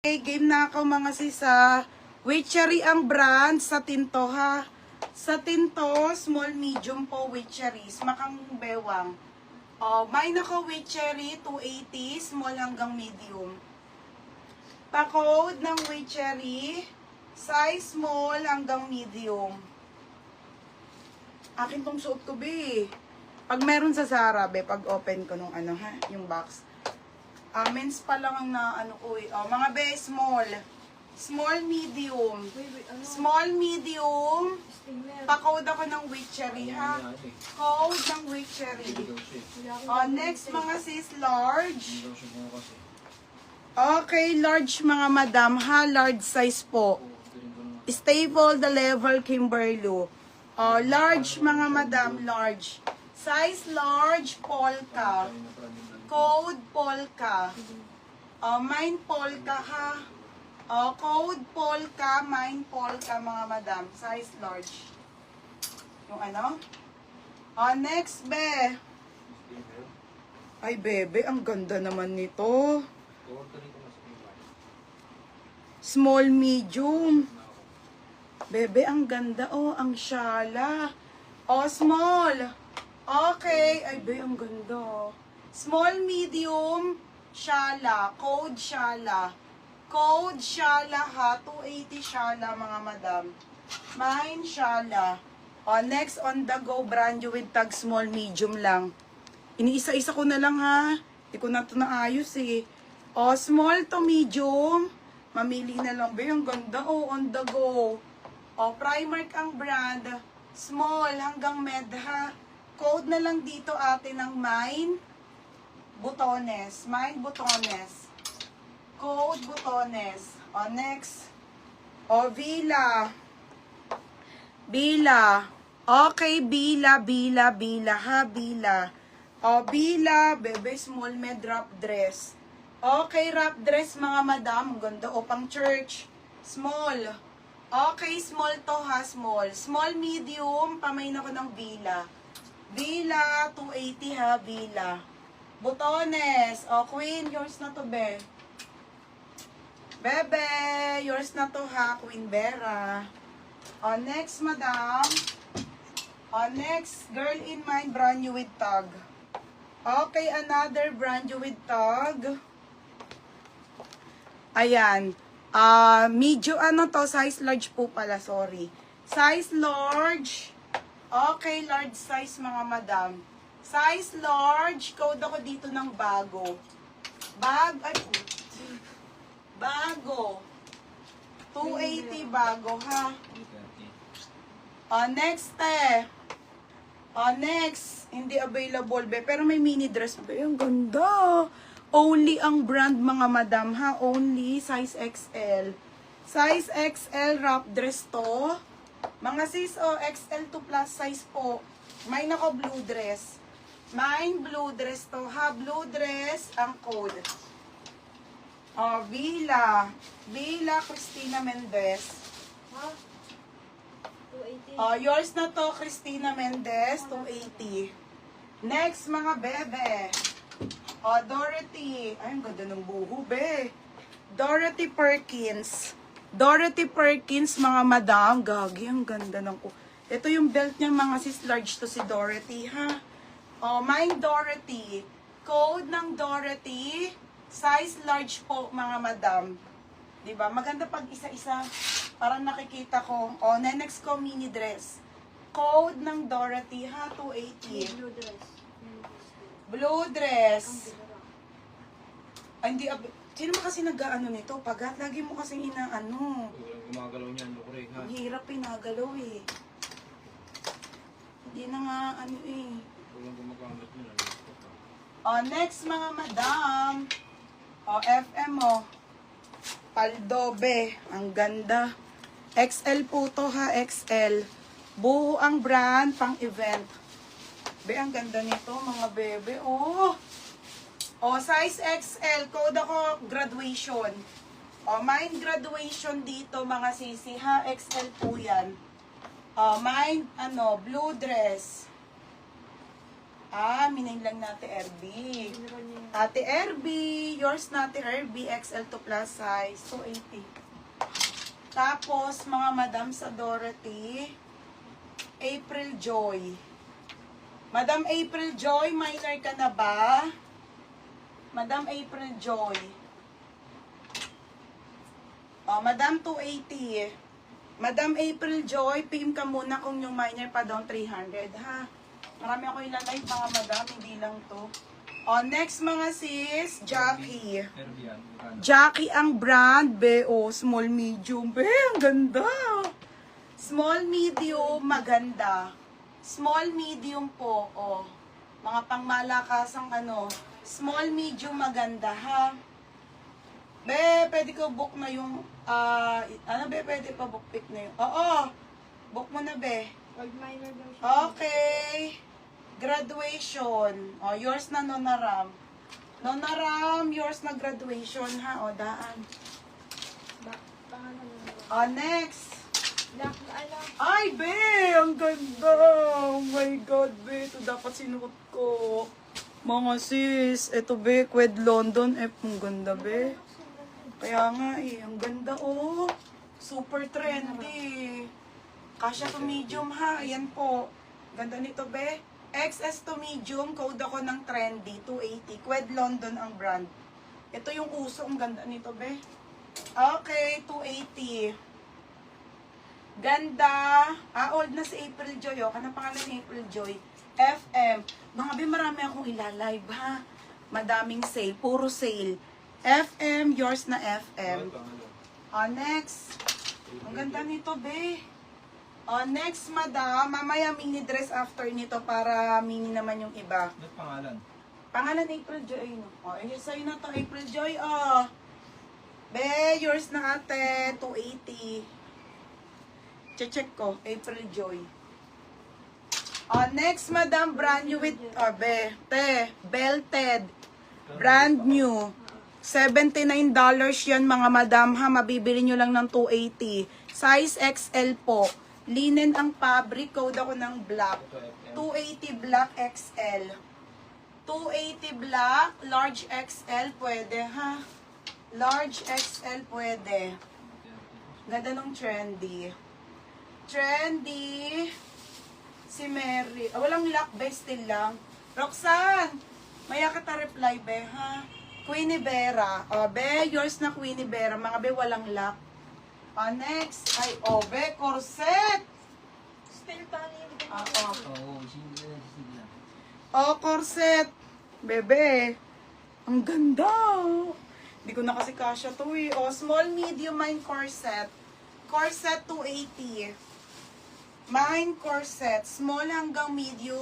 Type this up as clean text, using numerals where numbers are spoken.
Okay, game na ako mga sisa. Witchery ang brand sa tinto ha. Sa tinto, small, medium po witcheries. Makang bewang. Mine ako witchery, 280, small hanggang medium. Pa-code ng witchery, size small hanggang medium. Akin tong suot ko, be. Pag meron sa Zara, be, pag open ko nung ano ha, yung box. Men's pa lang ang na ano ko eh. Mga be, small. Small, medium. Small, medium. Pa-code ako ng witchery ha. Code ng witchery. Next mga sis, large. Okay, large mga madam ha. Large size po. Stable the level Kimberly. Large mga madam, large. Size large, polka. Code polka. Mine polka ha. Code polka, mine polka mga madam. Size large. Yung ano? Next be. Ay bebe, ang ganda naman nito. Small, medium. Bebe, ang ganda. Ang shala. Small. Okay. Ay be, ang ganda. Small, medium, shala. Code shala. Code shala ha. 280 shala mga madam. Mine shala. Next on the go brand new with tag small, medium lang. Iniisa-isa ko na lang ha. Hindi ko na ito naayos eh. Small to medium. Mamili na lang. Be, ang ganda. On the go. Primark ang brand. Small hanggang med ha. Code na lang dito ate ng mine. Butones. Mine butones. Code butones. Next. Villa. Bila. Okay, Bila ha, Bila. Bila, bebe, small med wrap dress. Okay, wrap dress mga madam. Ganda pang church. Small. Okay, small to ha, small. Small, medium, pamain ako ng Bila. Bila, 280 ha, Bila. Butones. Queen, yours na to, be. Bebe, yours na to ha, Queen Vera. Next, madam. Next, girl in mind, brand new with tag. Okay, another brand new with tag. Ayan. Medyo ano to, size large po pala, sorry. Size large. Okay, large size mga madam. Size large, code ako dito ng bago. Bago. 280 bago ha. Next next, hindi available be, pero may mini dress be. Ang ganda. Only ang brand mga madam ha, only size XL. Size XL wrap dress to. Mga sis, XL to plus size po. Mine ako blue dress. Mine blue dress to ha. Blue dress ang code. Villa. Villa Cristina Mendez. Ha? 280. Yours na to, Cristina Mendez, 280. Next, mga bebe. Dorothy. Ay, ang ganda ng buho, be. Dorothy Perkins. Dorothy Perkins, mga madam. Gagi, ang ganda ng... Ito yung belt niya, mga sis, large to si Dorothy, ha? Mine Dorothy. Code ng Dorothy. Size large po, mga madam. Diba? Maganda pag isa-isa. Parang nakikita ko. Next ko, mini dress. Code ng Dorothy, ha? 280. Blue dress. Blue dress. Ay, hindi. Sino mo kasi nag-ano nito? Pagat, lagi mo kasing inaano. Gumagalaw niyan, lukre, ha? Ang hirap pinagalaw eh. Hindi na nga, ano eh. Walang gumagalat niya. Next mga madam. FM Paldobe. Ang ganda. XL po to ha, XL. Buo ang brand pang event. Be, ang ganda nito mga bebe. Size XL. Code ako graduation. Mine graduation dito mga sisi ha. XL po yan. Mine, blue dress. Ah, minain lang natin RB. Ate RB, yours natin RB, XL to plus size, 280. Tapos, mga madam sa Dorothy, April Joy. Madam April Joy, minor ka na ba? Madam April Joy. Oh, Madam 280. Madam April Joy, PM ka muna kung yung minor pa down 300, ha? Marami ako ilalive mga madam, hindi lang to. Oh, next mga sis, Jackie. Jackie ang brand, be, oh, small medium, be, ang ganda. Small medium, maganda. Small medium po, oh. Mga pangmalakasang ano, small medium, maganda, ha? Be, pwede ko book na yung, ano be, pwede pa book pick na yun. Oo, book mo na be. Pag minor daw siya. Okay. Graduation. O, yours na Nonaram. Nonaram, yours na graduation, ha? O, daan. Pangalan mo. O, next. Black na ano. Ay, be! Ang ganda! Oh my God, be. Ito dapat sinuot ko. Mga sis, ito be, Qued London. Ang ganda, be. Kaya nga, ang ganda, oh. Super trendy. Kasya to medium, ha? Ayan po. Ganda nito, be. XS to medium, code ako ng trendy, 280. Qued London ang brand. Ito yung uso, ang ganda nito, be. Okay, 280. Ganda. Old na si April Joy, oh. Kanang pangalan ni April Joy? FM. Mga be, marami akong ilalive, ha? Madaming sale, puro sale. FM, yours na FM. Next. Ang ganda nito, be. Next, madam. Mamaya mini dress after nito para mini naman yung iba. Ba't pangalan? Pangalan April Joy, no? Sa'yo na to, April Joy, oh. Be, yours na ate, 280. Check ko, April Joy. Next, madam, brand new with, belted. Brand new. $79 yan, mga madam, ha. Mabibili nyo lang ng 280. Size XL po. Linen ang fabric, code ako ng black. 280 black XL. 280 black, large XL pwede, ha? Large XL pwede. Ganda ng trendy. Trendy. Si Mary. Walang lock, be, still lang. Roxanne, maya kita reply, be, ha? Queenie Vera. Be, yours na Queenie Vera. Mga be, walang lock. Next, ay, be, corset. Still tani yung dito. Corset. Bebe. Ang ganda. Hindi ko na kasi kasya to, eh. Small, medium, mine corset. Corset 280. Mine corset. Small hanggang medium.